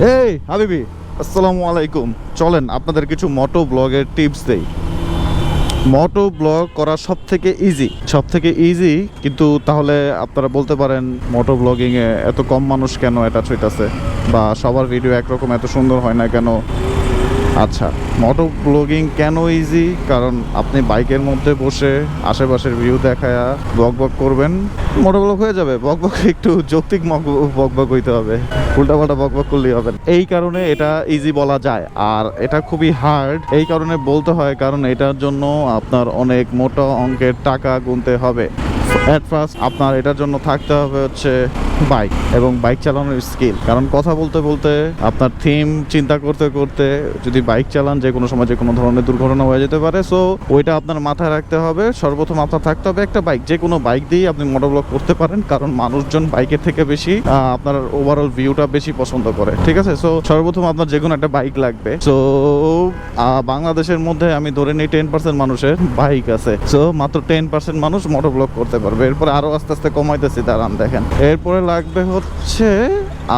এই হাবিবি, আসসালামু আলাইকুম। চলেন আপনাদের কিছু মোটো ব্লগের টিপস দেই। মোটো ব্লগ করা সব থেকে ইজি, কিন্তু তাহলে আপনারা বলতে পারেন মোটো ব্লগিংয়ে এত কম মানুষ কেন অ্যাটাচ হইতাছে, বা সবার ভিডিও একরকম এত সুন্দর হয় না কেন। আচ্ছা, মোটো ব্লগিং কেন ইজি? কারণ আপনি বাইকের মধ্যে বসে আশেপাশের ভিউ দেখায়া বক বক করবেন, মোটো ব্লগ হয়ে যাবে। বক বক একটু যৌক্তিক বক বক হইতে হবে, উল্টাপাল্টা বক বক করলেই হবে। এই কারণে এটা ইজি বলা যায়। আর এটা খুবই হার্ড এই কারণে বলতে হয়, কারণ এটার জন্য আপনার অনেক মোটা অঙ্কের টাকা গুনতে হবে। অ্যাট ফার্স্ট আপনার এটার জন্য থাকতে হবে হচ্ছে বাইক এবং বাইক চালানোর স্কিল। কারণ কথা বলতে বলতে আপনার থিম চিন্তা করতে করতে যদি বাইক চালান, যে কোনো সময় যে কোনো ধরনের দুর্ঘটনা হয়ে যেতে পারে। সো ওইটা আপনার মাথায় রাখতে হবে। সর্বপ্রথম আপনার থাকতে হবে একটা বাইক। যে কোনো বাইক দিয়েই আপনি মোটোব্লগ করতে পারেন, কারণ মানুষজন বাইকের থেকে বেশি আপনার ওভারঅল ভিউটা বেশি পছন্দ করে। ঠিক আছে, সো সর্বপ্রথম আপনার যে কোনো একটা বাইক লাগবে। সো বাংলাদেশের মধ্যে আমি ধরে নিই 10% মানুষের বাইক আছে। সো মাত্র 10% মানুষ মোটোব্লগ করতে পারবে। এরপরে আরো আস্তে আস্তে কমাইতেছি, দাঁড়ান দেখেন। এরপরে লাগবে হচ্ছে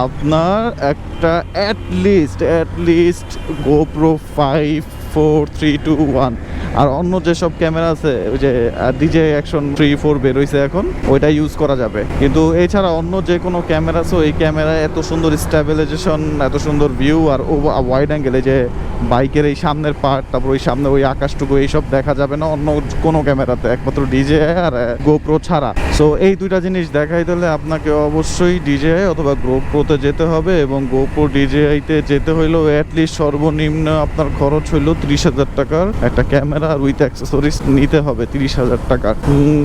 আপনার একটা অ্যাটলিস্ট GoPro 5, 4, 3, 2, 1। আর অন্য যেসব ক্যামেরা আছে, ওই যে ডিজে অ্যাকশন 3, 4 বেরোইছে এখন, ওইটা ইউজ করা যাবে। কিন্তু এছাড়া অন্য যে কোনো ক্যামেরা আছে, ওই ক্যামেরায় এত সুন্দর স্টেবিলাইজেশন, এত সুন্দর ভিউ আর ওয়াইড অ্যাঙ্গেলে যে বাইকের এই সামনের পার্ট, তারপর ওই সামনে ওই আকাশটুকু, এইসব দেখা যাবে না অন্য কোনো ক্যামেরাতে, একমাত্র ডিজে আর GoPro ছাড়া। সো এই দুইটা জিনিস দেখাই দিলে আপনাকে অবশ্যই ডিজে অথবা GoProতে যেতে হবে। এবং GoPro DJI-তে যেতে হইলেও অ্যাটলিস্ট সর্বনিম্ন আপনার খরচ হইলো 30,000 টাকার একটা ক্যামেরা আর উইথ অ্যাক্সেসরিজ নিতে হবে 30,000 টাকার।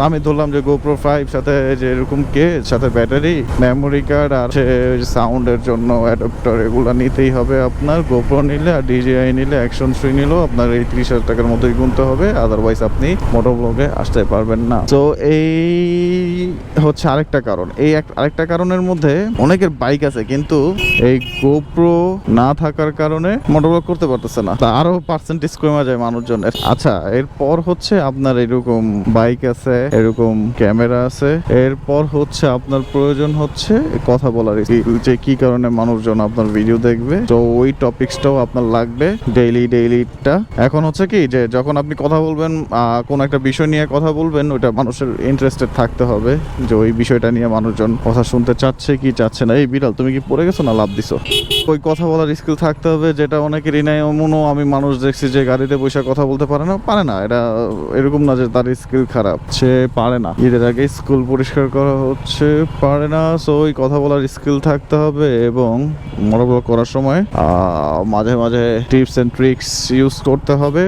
আমি ধরলাম যে GoPro 5 সাথে যে এরকম কেস, সাথে ব্যাটারি, মেমোরি কার্ড আর সাউন্ডের জন্য অ্যাডাপ্টার, এগুলো নিতেই হবে আপনার। GoPro নিলে আর DJI নিলে, অ্যাকশন 3 নিলেও আপনার এই 30,000 টাকার মতোই গুনতে হবে। আদারওয়াইজ আপনি মোটো ব্লগে আসতে পারবেন না। তো এই হচ্ছে আরেকটা কারণ। আরেকটা কারণের মধ্যে অনেকের বাইক আছে কিন্তু এই GoPro না থাকার কারণে মোটো ব্লগ করতে পারতেছে না, তা আরো পার্সেন্টেজ কমে যায় মানুষজনের। আচ্ছা, এরপর হচ্ছে আপনার এরকম বাইক আছে, এরকম ক্যামেরা আছে, এরপর হচ্ছে আপনার প্রয়োজন হচ্ছে কথা বলার স্কিল, যে কি কারণে মানুষজন আপনার ভিডিও দেখবে। তো ওই টপিকসটাও আপনার লাগবে ডেইলিটা। এখন হচ্ছে কি, যে যখন আপনি কথা বলবেন, কোন একটা বিষয় নিয়ে কথা বলবেন, ওইটা মানুষের ইন্টারেস্টেড থাকতে হবে, যে ওই বিষয়টা নিয়ে মানুষজন কথা শুনতে চাচ্ছে কি চাচ্ছে না। এই বিড়াল, তুমি কি পড়ে গেছো না লাভ দিছো? ওই কথা বলার স্কিল থাকতে হবে, যেটা অনেকেরই নাই। এমনও আমি মানুষ দেখছি যে গাড়িতে বসে কথা বলতে পারে না। এটা এরকম না যে তার স্কিল খারাপ, সে পারে না। ঈদের আগে স্কুল পরিষ্কার করা হচ্ছে, পারে না। সো ওই কথা বলার স্কিল থাকতে হবে। এবং মোটোব্লগ করার সময় মাঝে মাঝে টিপস এন্ড ট্রিক্স ইউজ করতে হবে।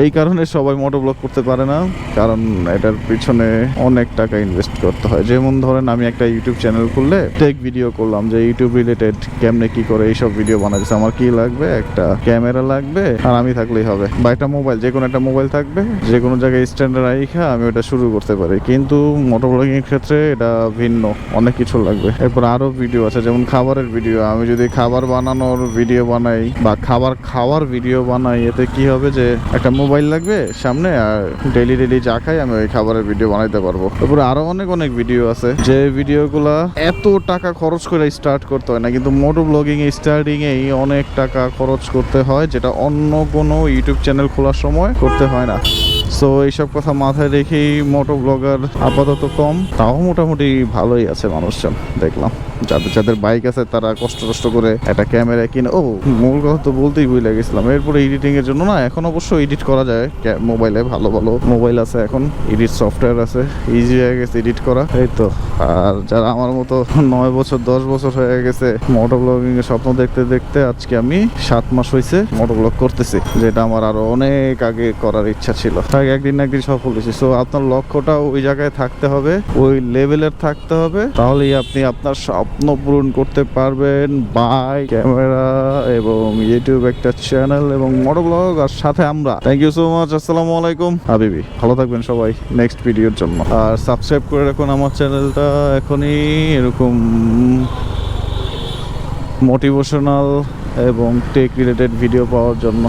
এই কারণে সবাই মোটোব্লগ করতে পারে না, কারণ এটার পিছনে অনেক টাকা ইনভেস্ট করতে হয়। যেমন ধরেন, আমি একটা ইউটিউব চ্যানেল খুললে টেক ভিডিও করলাম, যে ইউটিউব রিলেটেড কেমনে কি করে এইসব ভিডিও বানাচ্ছে। আমার কি লাগবে? একটা ক্যামেরা লাগবে, আর আমি থাকলেই হবে, বা একটা মোবাইল, যে কোনো একটা মোবাইল থাকবে, যে কোনো জায়গায় স্ট্যান্ডার্ড রাইখা আমি ওটা শুরু করতে পারি। কিন্তু মোটোব্লগিং এর ক্ষেত্রে এটা ভিন্ন, অনেক কিছু লাগবে। এরপর আরো ভিডিও আছে, যেমন খাবারের ভিডিও। আমি যদি খাবার বানানোর ভিডিও বানাই বা খাবার খাওয়ার ভিডিও বানাই, এতে কি হবে, যে একটা মোবাইল লাগবে সামনে, আর ডেইলি যা খাই আমি ওই খাবারের ভিডিও বানাইতে পারবো। এরপরে আরো অনেক ভিডিও আছে, যে ভিডিওগুলা এত টাকা খরচ করে স্টার্ট করতে হয় না, কিন্তু মোটোব্লগিং এ স্টার্টিং এই অনেক টাকা খরচ করতে হয়, যেটা অন্য কোনো ইউটিউব চ্যানেল খোলার সময় করতে হয় না। সো এইসব কথা মাথায় রেখেই মোটো ব্লগার আপাতত কম, তাও মোটামুটি ভালোই আছে মানুষজন দেখলাম। যাদের বাইক আছে তারা কষ্ট করে একটা ক্যামেরা কিনে। মূল কথা তো বলতেই ভুলে গেছিলাম। এরপরে এডিটিং এর জন্য না, এখন অবশ্য এডিট করা যায় মোবাইলে, ভালো মোবাইল আছে এখন, এডিট সফটওয়্যার আছে, ইজি হয়ে গেছে এডিট করা। এই তো। আর যারা আমার মতো 9 বছর 10 বছর হয়ে গেছে মোটো ব্লগিং এর স্বপ্ন দেখতে দেখতে, আজকে আমি 7 মাস হয়েছে মোটো ব্লগ করতেছি, যেটা আমার আরো অনেক আগে করার ইচ্ছা ছিল। একদিন না একদিন সফল হয়েছে। সো আপনার লক্ষ্যটা ওই জায়গায় থাকতে হবে, ওই লেভেলের থাকতে হবে, তাহলেই আপনি আপনার স্বপ্ন পূরণ করতে পারবেন। বাইক, ক্যামেরা এবং ইউটিউব একটা চ্যানেল এবং মোটো ব্লগ, আর সাথে আমরা। Thank you so much. আসসালামু আলাইকুম হাবিবি, ভালো থাকবেন সবাই নেক্সট ভিডিওর জন্য। আর সাবস্ক্রাইব করে রাখুন আমার চ্যানেলটা এখনই, এরকম মোটিভেশনাল এবং টেক রিলেটেড ভিডিও পাওয়ার জন্য।